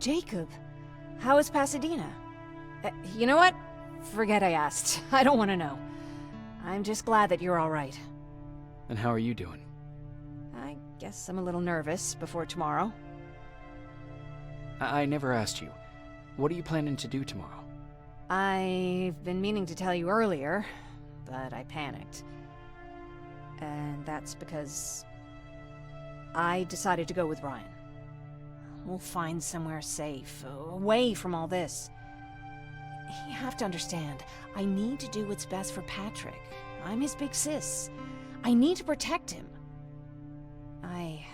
Jacob, how is Pasadena? You know what? Forget I asked. I don't want to know. I'm just glad that you're all right. And how are you doing? I guess I'm a little nervous before tomorrow. I never asked you. What are you planning to do tomorrow? I've been meaning to tell you earlier, but I panicked. And that's because I decided to go with Ryan. We'll find somewhere safe, away from all this. You have to understand, I need to do what's best for Patrick. I'm his big sis. I need to protect him. I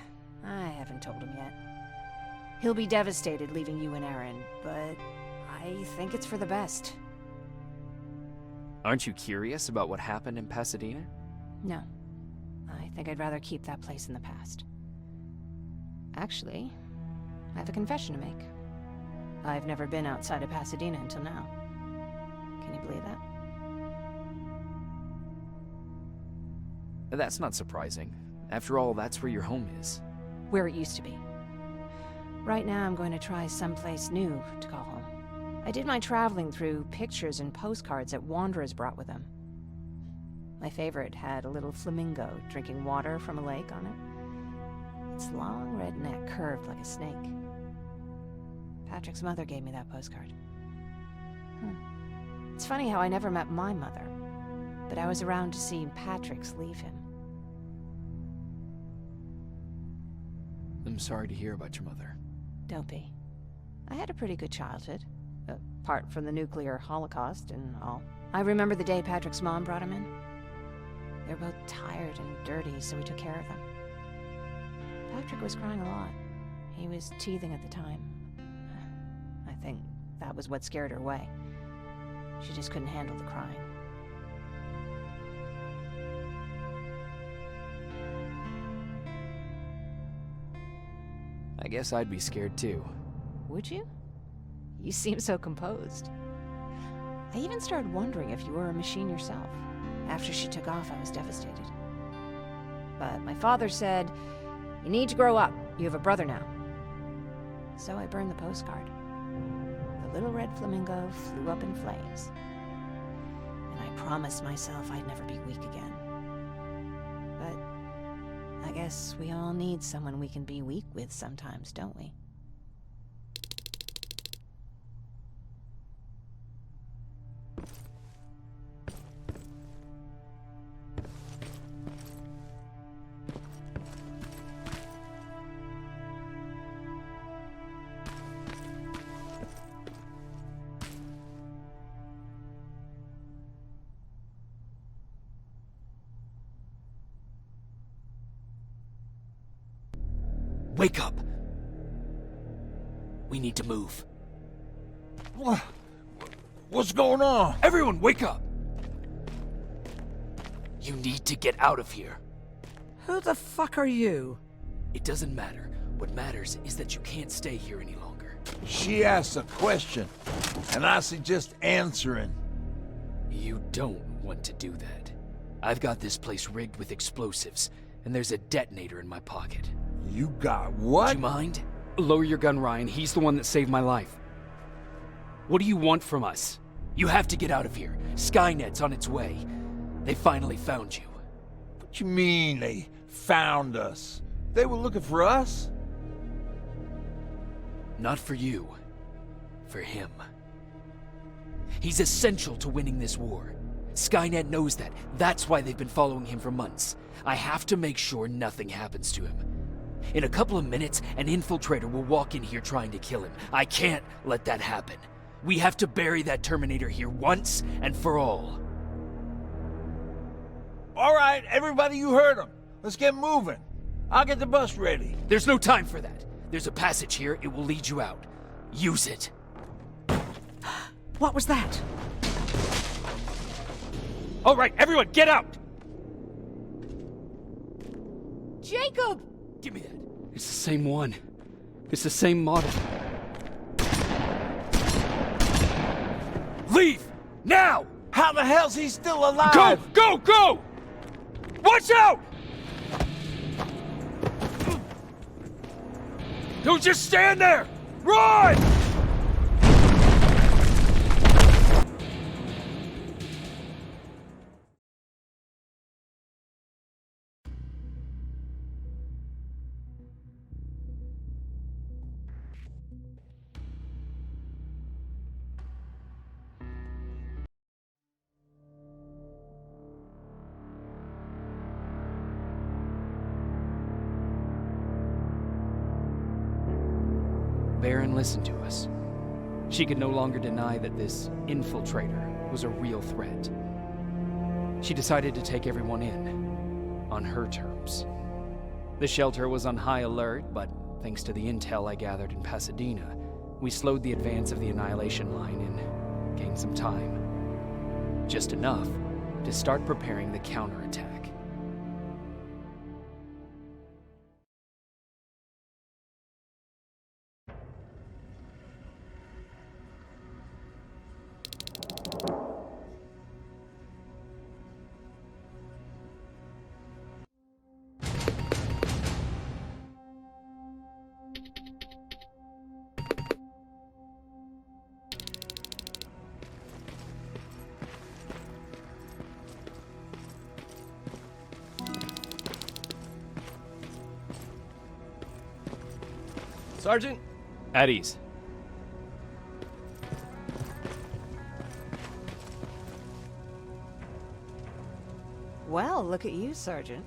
haven't told him yet. He'll be devastated leaving you and Aaron, but I think it's for the best. Aren't you curious about what happened in Pasadena? No. I think I'd rather keep that place in the past. Actually, I have a confession to make. I've never been outside of Pasadena until now. Can you believe that? That's not surprising. After all, that's where your home is. Where it used to be. Right now I'm going to try someplace new to call home. I did my traveling through pictures and postcards that wanderers brought with them. My favorite had a little flamingo drinking water from a lake on it. Its long red neck curved like a snake. Patrick's mother gave me that postcard. It's funny how I never met my mother, but I was around to see Patrick's leave him. I'm sorry to hear about your mother. Don't be. I had a pretty good childhood, apart from the nuclear holocaust and all. I remember the day Patrick's mom brought him in. They were both tired and dirty, so we took care of them. Patrick was crying a lot. He was teething at the time. I think that was what scared her away. She just couldn't handle the crying. I guess I'd be scared too. Would you? You seem so composed. I even started wondering if you were a machine yourself. After she took off, I was devastated. But my father said, "You need to grow up. You have a brother now." So I burned the postcard. The little red flamingo flew up in flames. And I promised myself I'd never be weak again. But I guess we all need someone we can be weak with sometimes, don't we? Wake up! We need to move. What's going on? Everyone, wake up! You need to get out of here. Who the fuck are you? It doesn't matter. What matters is that you can't stay here any longer. She asked a question, and I suggest answering. You don't want to do that. I've got this place rigged with explosives, and there's a detonator in my pocket. You got what? Do you mind? Lower your gun, Ryan. He's the one that saved my life. What do you want from us? You have to get out of here. Skynet's on its way. They finally found you. What you mean they found us? They were looking for us? Not for you. For him. He's essential to winning this war. Skynet knows that. That's why they've been following him for months. I have to make sure nothing happens to him. In a couple of minutes, an infiltrator will walk in here trying to kill him. I can't let that happen. We have to bury that Terminator here once and for all. All right, everybody, you heard him. Let's get moving. I'll get the bus ready. There's no time for that. There's a passage here. It will lead you out. Use it. What was that? All right, everyone, get out! Jacob! Give me that. It's the same one. It's the same model. Leave! Now! How the hell's he still alive? Go! Go! Go! Watch out! Don't just stand there! Run! Baron listened to us. She could no longer deny that this infiltrator was a real threat. She decided to take everyone in, on her terms. The shelter was on high alert, but thanks to the intel I gathered in Pasadena, we slowed the advance of the Annihilation Line and gained some time. Just enough to start preparing the counterattack. Sergeant? At ease. Well, look at you, Sergeant.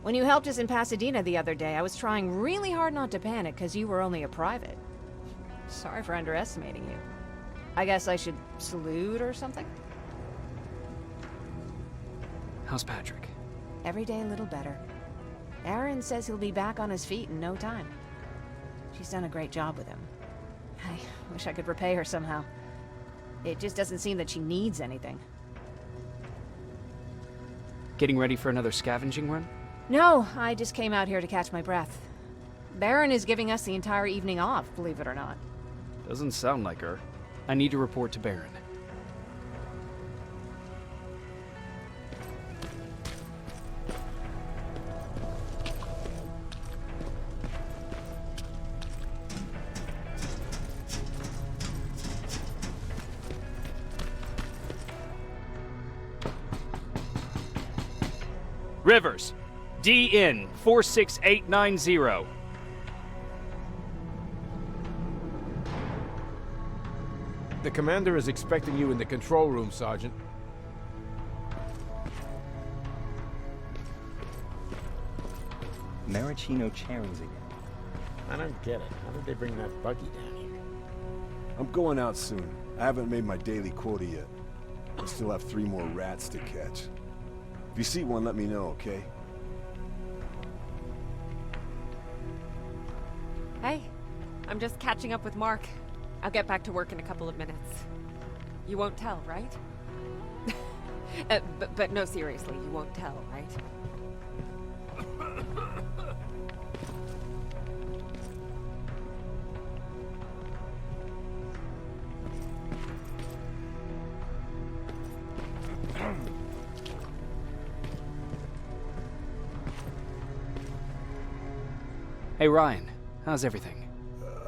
When you helped us in Pasadena the other day, I was trying really hard not to panic because you were only a private. Sorry for underestimating you. I guess I should salute or something? How's Patrick? Every day a little better. Aaron says he'll be back on his feet in no time. She's done a great job with him. I wish I could repay her somehow. It just doesn't seem that she needs anything. Getting ready for another scavenging run? No, I just came out here to catch my breath. Baron is giving us the entire evening off, believe it or not. Doesn't sound like her. I need to report to Baron. Rivers, DN 46890. The commander is expecting you in the control room, Sergeant. Maraschino cherries again. I don't get it. How did they bring that buggy down here? I'm going out soon. I haven't made my daily quota yet. I still have 3 more rats to catch. If you see one, let me know, okay? Hey, I'm just catching up with Mark. I'll get back to work in a couple of minutes. You won't tell, right? But no, seriously, you won't tell, right? Hey Ryan, how's everything?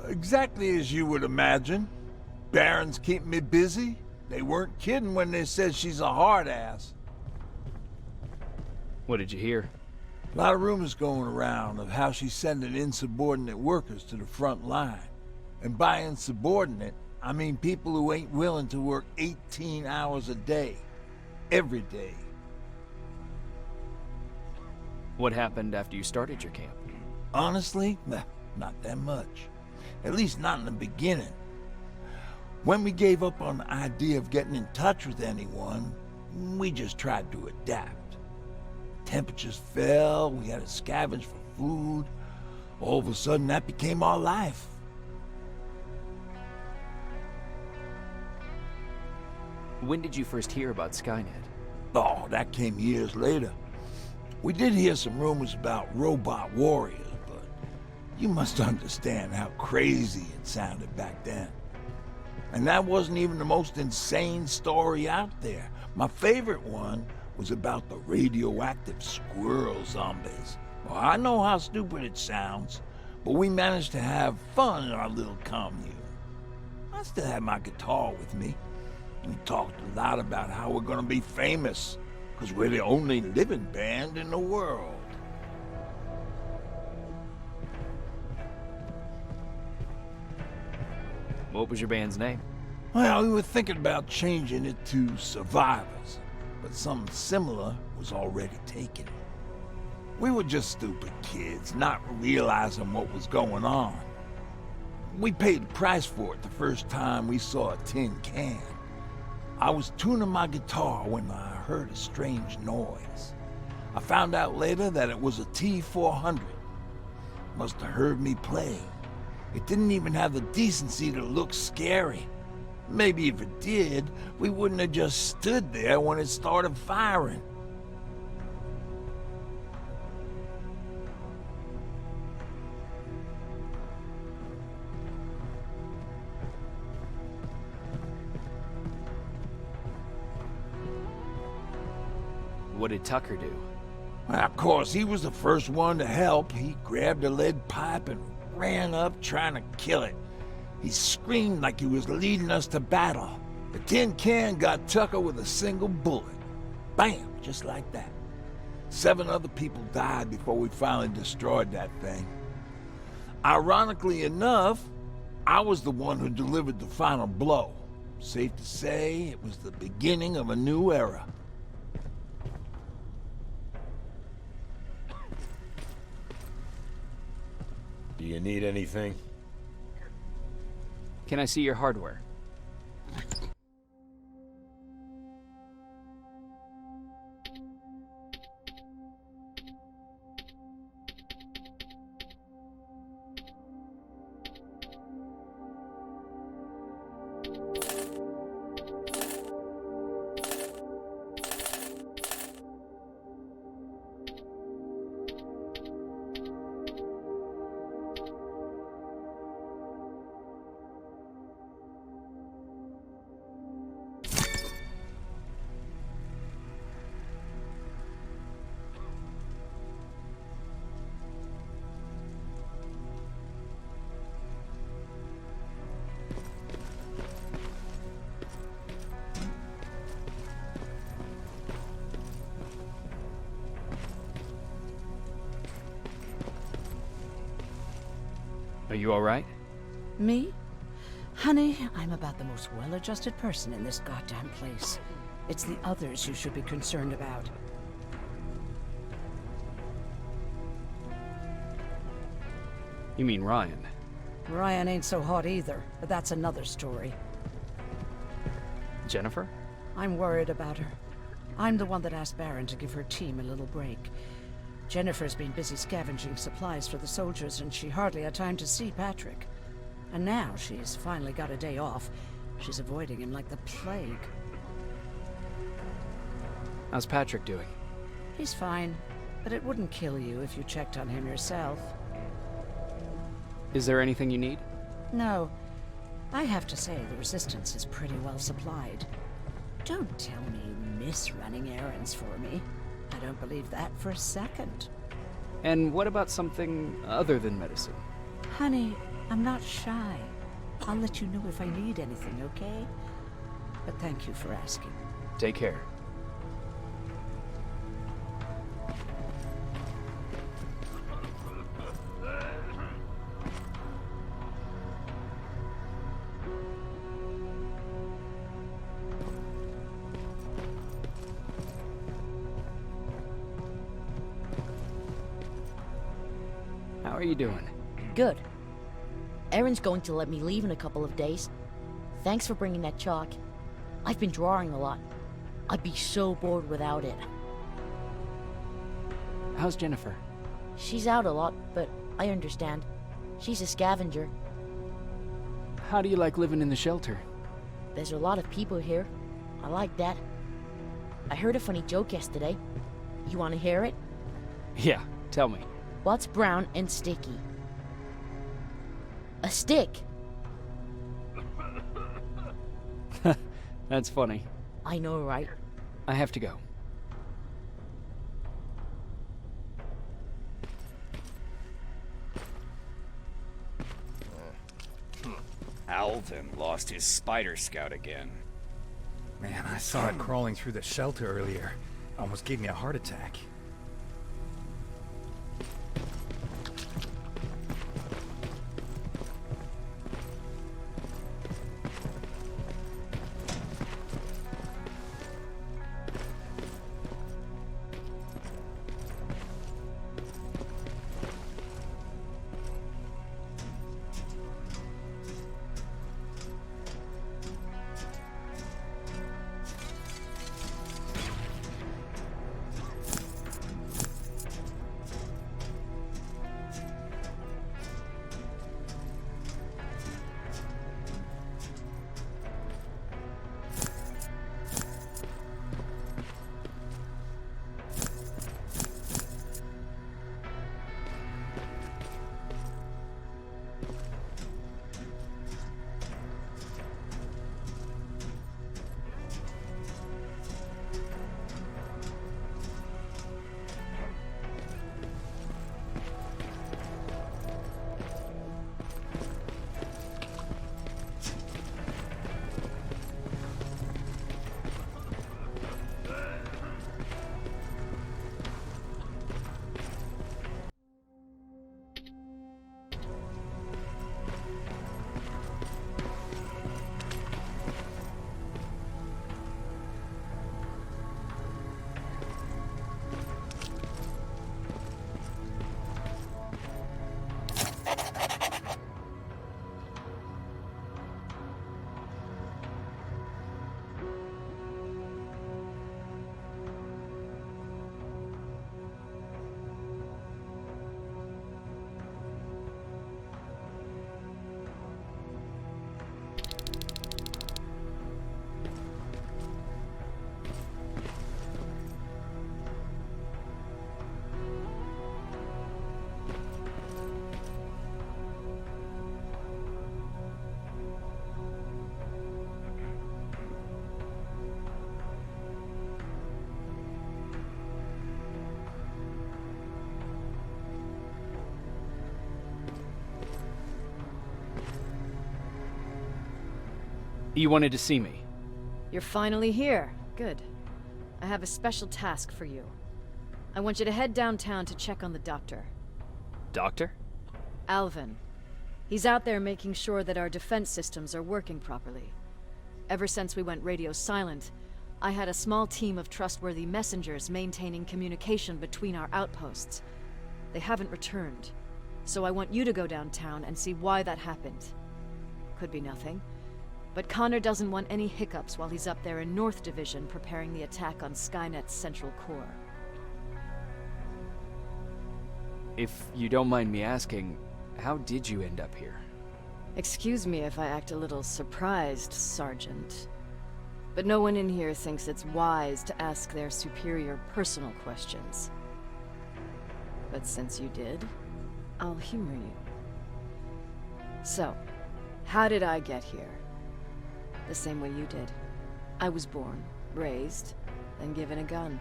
Exactly as you would imagine. Baron's keeping me busy. They weren't kidding when they said she's a hard ass. What did you hear? A lot of rumors going around of how she's sending insubordinate workers to the front line. And by insubordinate, I mean people who ain't willing to work 18 hours a day. Every day. What happened after you started your camp? Honestly, not that much. At least not in the beginning. When we gave up on the idea of getting in touch with anyone, we just tried to adapt. Temperatures fell, we had to scavenge for food. All of a sudden, that became our life. When did you first hear about Skynet? Oh, that came years later. We did hear some rumors about robot warriors, but you must understand how crazy it sounded back then. And that wasn't even the most insane story out there. My favorite one was about the radioactive squirrel zombies. Well, I know how stupid it sounds, but we managed to have fun in our little commune. I still had my guitar with me. We talked a lot about how we're gonna be famous, because we're the only living band in the world. What was your band's name? Well, we were thinking about changing it to Survivors, but something similar was already taken. We were just stupid kids, not realizing what was going on. We paid the price for it the first time we saw a tin can. I was tuning my guitar when I heard a strange noise. I found out later that it was a T-400. Must have heard me play. It didn't even have the decency to look scary. Maybe if it did, we wouldn't have just stood there when it started firing. What did Tucker do? Well, of course, he was the first one to help. He grabbed a lead pipe and ran up trying to kill it. He screamed like he was leading us to battle. The tin can got Tucker with a single bullet. Bam! Just like that. 7 other people died before we finally destroyed that thing. Ironically enough, I was the one who delivered the final blow. Safe to say, it was the beginning of a new era. Do you need anything? Can I see your hardware? Are you all right? Me? Honey, I'm about the most well-adjusted person in this goddamn place. It's the others you should be concerned about. You mean Ryan? Ryan ain't so hot either, but that's another story. Jennifer? I'm worried about her. I'm the one that asked Baron to give her team a little break. Jennifer's been busy scavenging supplies for the soldiers, and she hardly had time to see Patrick. And now she's finally got a day off. She's avoiding him like the plague. How's Patrick doing? He's fine, but it wouldn't kill you if you checked on him yourself. Is there anything you need? No. I have to say, the Resistance is pretty well supplied. Don't tell me you miss running errands for me. I don't believe that for a second. And what about something other than medicine? Honey, I'm not shy. I'll let you know if I need anything, okay? But thank you for asking. Take care. How are you doing? Good. Erin's going to let me leave in a couple of days. Thanks for bringing that chalk. I've been drawing a lot. I'd be so bored without it. How's Jennifer? She's out a lot, but I understand. She's a scavenger. How do you like living in the shelter? There's a lot of people here. I like that. I heard a funny joke yesterday. You want to hear it? Yeah, tell me. What's brown and sticky? A stick. That's funny. I know, right? I have to go. Alvin lost his spider scout again. Man, I saw it crawling through the shelter earlier. Almost gave me a heart attack. You wanted to see me? You're finally here. Good. I have a special task for you. I want you to head downtown to check on the doctor. Doctor? Alvin. He's out there making sure that our defense systems are working properly. Ever since we went radio silent, I had a small team of trustworthy messengers maintaining communication between our outposts. They haven't returned, so I want you to go downtown and see why that happened. Could be nothing, but Connor doesn't want any hiccups while he's up there in North Division preparing the attack on Skynet's central core. If you don't mind me asking, how did you end up here? Excuse me if I act a little surprised, Sergeant. But no one in here thinks it's wise to ask their superior personal questions. But since you did, I'll humor you. So, how did I get here? The same way you did. I was born, raised, then given a gun.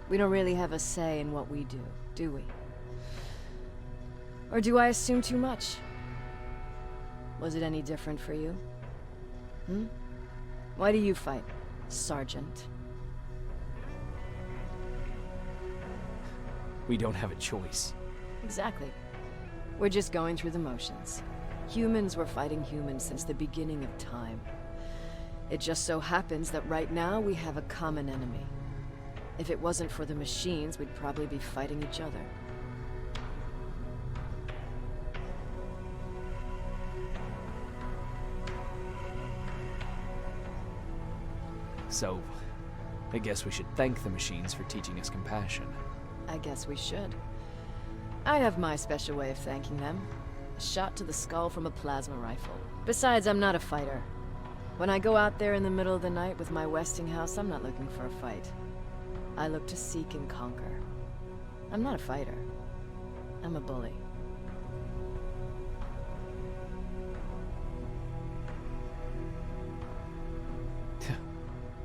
We don't really have a say in what we do we? Or do I assume too much? Was it any different for you? Why do you fight, Sergeant? We don't have a choice. Exactly. We're just going through the motions. Humans were fighting humans since the beginning of time. It just so happens that right now we have a common enemy. If it wasn't for the machines, we'd probably be fighting each other. So, I guess we should thank the machines for teaching us compassion. I guess we should. I have my special way of thanking them. A shot to the skull from a plasma rifle. Besides, I'm not a fighter. When I go out there in the middle of the night with my Westinghouse, I'm not looking for a fight. I look to seek and conquer. I'm not a fighter. I'm a bully.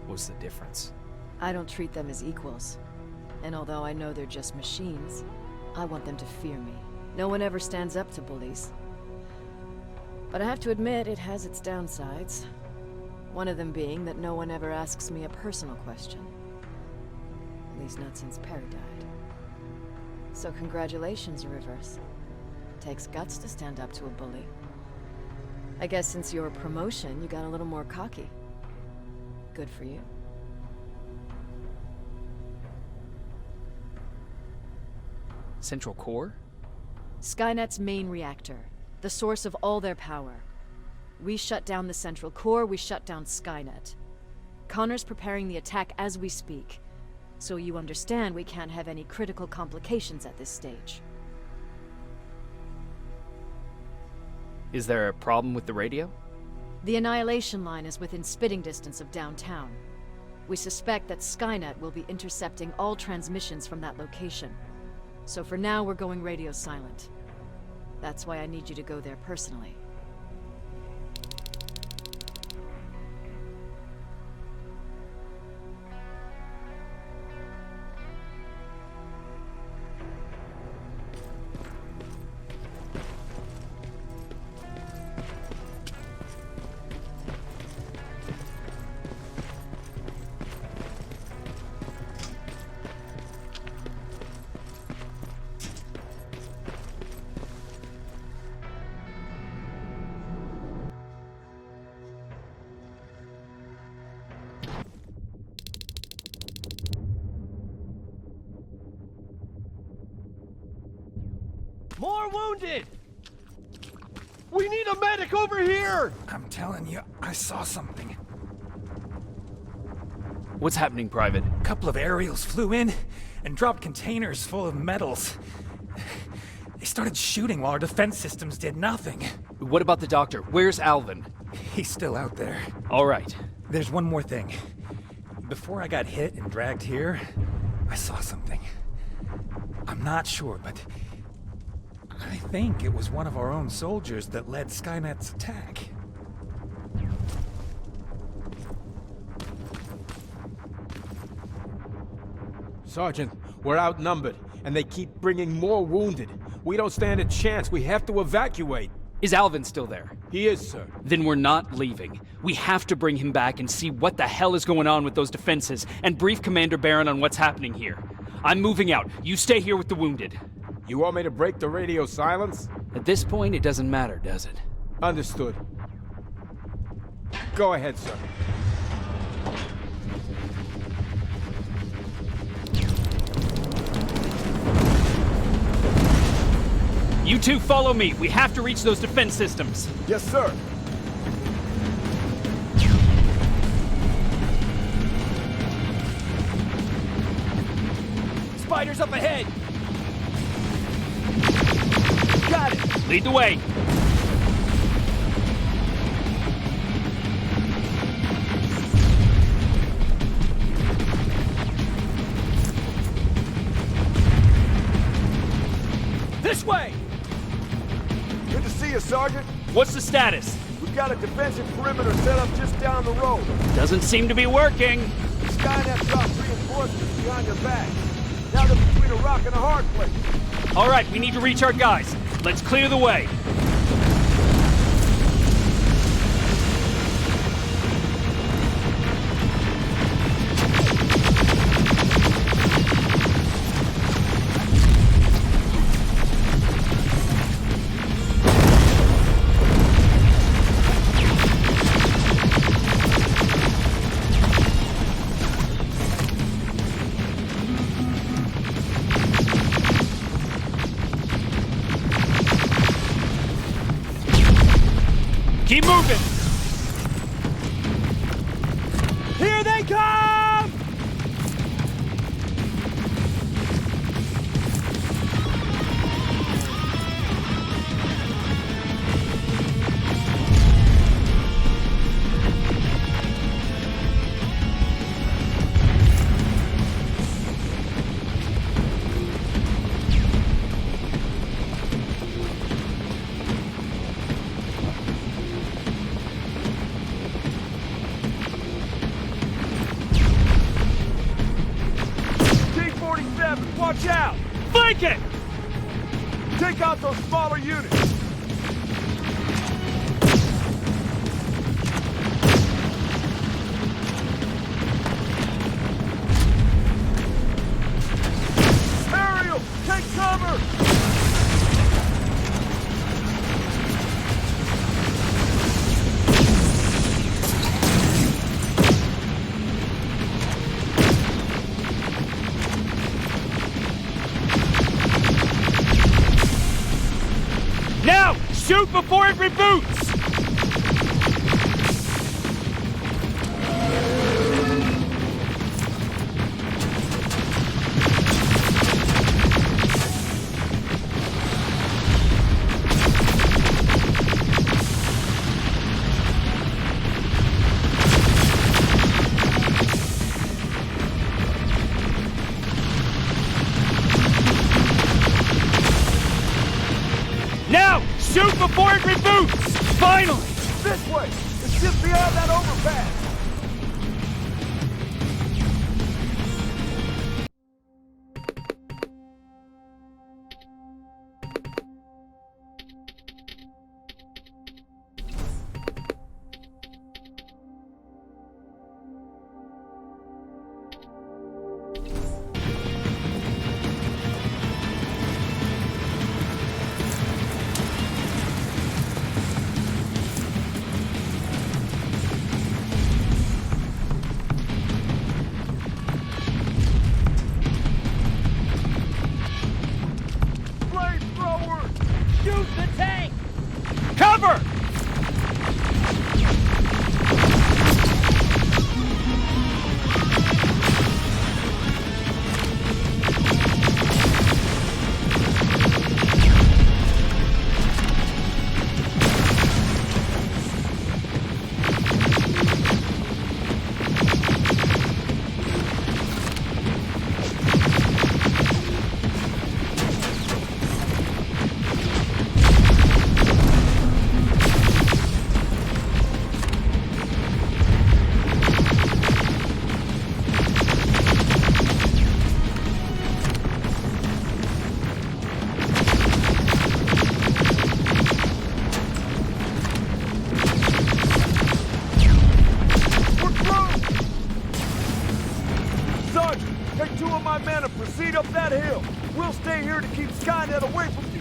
What's the difference? I don't treat them as equals. And although I know they're just machines, I want them to fear me. No one ever stands up to bullies. But I have to admit, it has its downsides. One of them being that no one ever asks me a personal question. At least not since Perry died. So congratulations, Rivers. Takes guts to stand up to a bully. I guess since your promotion, you got a little more cocky. Good for you. Central Core? Skynet's main reactor. The source of all their power. We shut down the Central Core, we shut down Skynet. Connor's preparing the attack as we speak. So you understand we can't have any critical complications at this stage. Is there a problem with the radio? The Annihilation Line is within spitting distance of downtown. We suspect that Skynet will be intercepting all transmissions from that location. So for now, we're going radio silent. That's why I need you to go there personally. More wounded! We need a medic over here! I'm telling you, I saw something. What's happening, Private? A couple of aerials flew in and dropped containers full of metals. They started shooting while our defense systems did nothing. What about the doctor? Where's Alvin? He's still out there. All right. There's one more thing. Before I got hit and dragged here, I saw something. I'm not sure, but I think it was one of our own soldiers that led Skynet's attack. Sergeant, we're outnumbered, and they keep bringing more wounded. We don't stand a chance. We have to evacuate. Is Alvin still there? He is, sir. Then we're not leaving. We have to bring him back and see what the hell is going on with those defenses, and brief Commander Barron on what's happening here. I'm moving out. You stay here with the wounded. You want me to break the radio silence? At this point, it doesn't matter, does it? Understood. Go ahead, sir. You two follow me. We have to reach those defense systems. Yes, sir. Spiders up ahead! Got it! Lead the way! This way! Good to see you, Sergeant. What's the status? We've got a defensive perimeter set up just down the road. Doesn't seem to be working. Skynet dropped reinforcements behind your back. Now they're between a rock and a hard place. All right, we need to reach our guys. Let's clear the way. Keep moving! Here they come! Watch out! Flank it! Take out those smaller units! Shoot before it reboots! Now! Shoot before it reboots! Finally! This way! It's just beyond that overpass! Shoot the tank! Cover! Take 2 of my men and proceed up that hill. We'll stay here to keep Skynet away from you.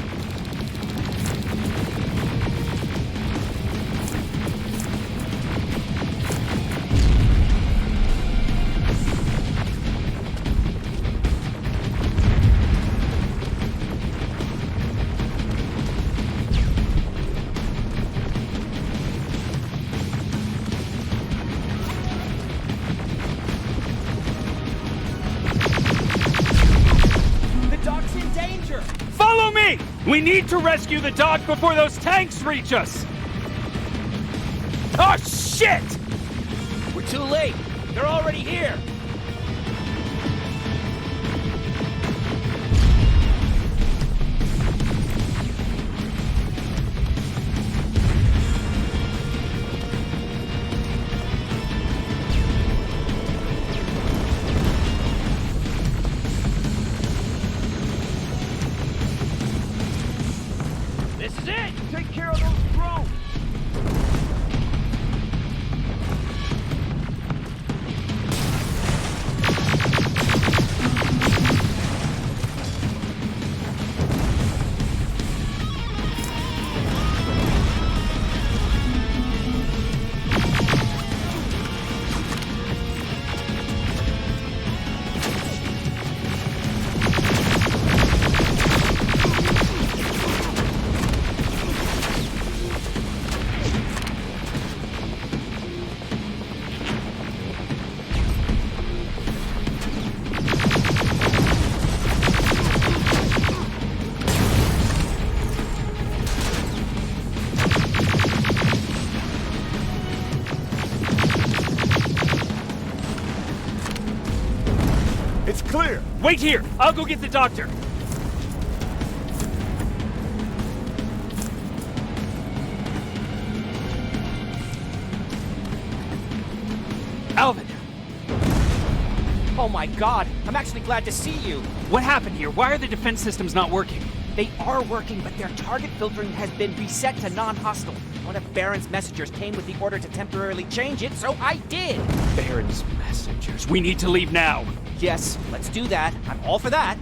Follow me! We need to rescue the dock before those tanks reach us! Oh, shit! We're too late. They're already here. This is it! Take care of those drones! It's clear! Wait here! I'll go get the doctor! Alvin! Oh my god, I'm actually glad to see you. What happened here? Why are the defense systems not working? They are working, but their target filtering has been reset to non-hostile. One of Baron's messengers came with the order to temporarily change it, so I did. Baron's messengers. We need to leave now. Yes, let's do that. I'm all for that.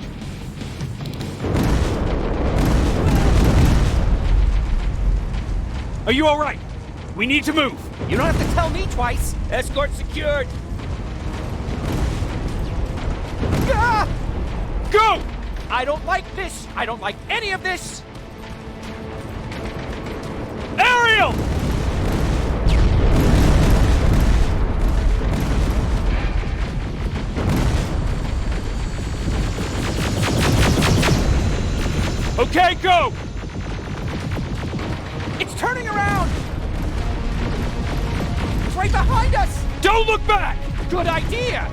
Are you all right? We need to move. You don't have to tell me twice. Escort secured. Ah! Go! I don't like this. I don't like any of this. Material! Okay, go! It's turning around! It's right behind us! Don't look back! Good idea!